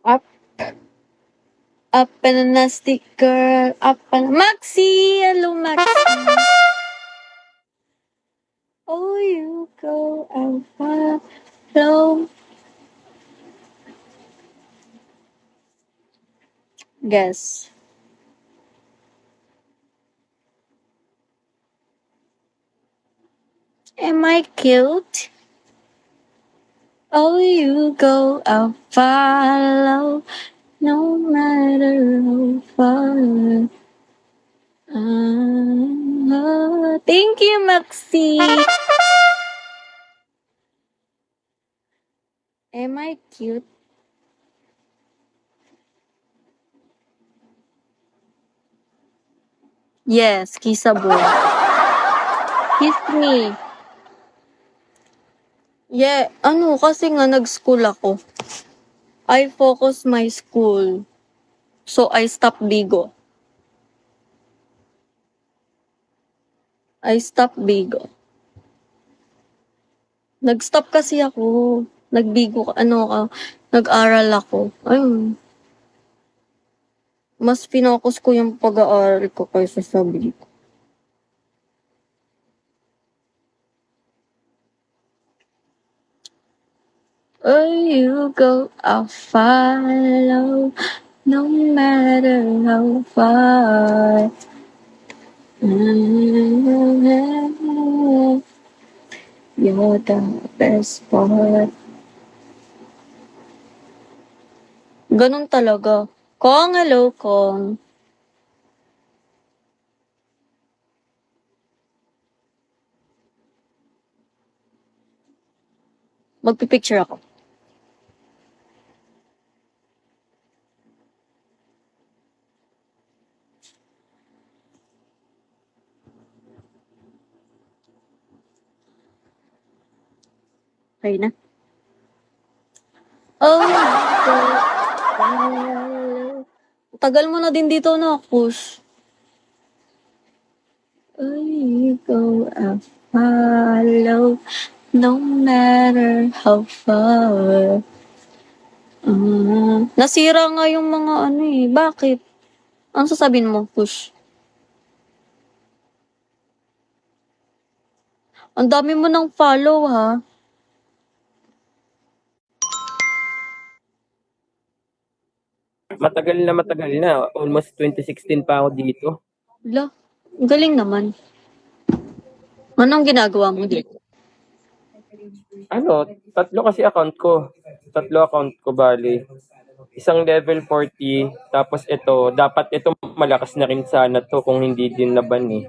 Up, up and a nasty girl. Up and Maxi! Hello, Maxi! Oh, you go and follow. Guess. Am I cute? Oh, you go and follow. No matter how far. Thank you, Maxi. Am I cute? Yes, kissable. Kiss me. Yeah, kasi nga nag-school ako. I focus my school. So, I stop Bigo. I stop Bigo. Nag-stop kasi ako. Nag-Bigo, nag-aral ako. Ayun. Mas pinocus ko yung pag-aaral ko kaysa sa Bigo. Oh, you go, I'll follow, no matter how far. You're the best part. Ganun talaga. Kong, hello, Kong. Magpipicture ako. Okay na. Oh, tagal mo na din dito na, Kush. I go and follow, no matter how far. Nasira nga yung mga Bakit? Ano sasabihin mo, Kush? Ang dami mo ng follow, ha? Matagal na. Almost 2016 pa ako dito. Wala, galing naman. Anong ginagawa mo dito? Tatlo kasi account ko. Bali. Isang level 40, tapos dapat ito malakas na rin sana to kung hindi din naban eh.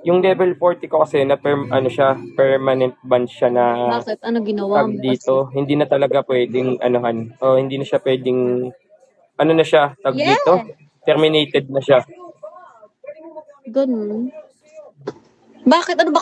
Yung level 40 ko kasi na permanent ban siya na Bakit? Ano ginawa mo? dito, hindi na talaga pwedeng hindi na siya pwedeng dito, terminated na siya. Ganun. Bakit? Ano ba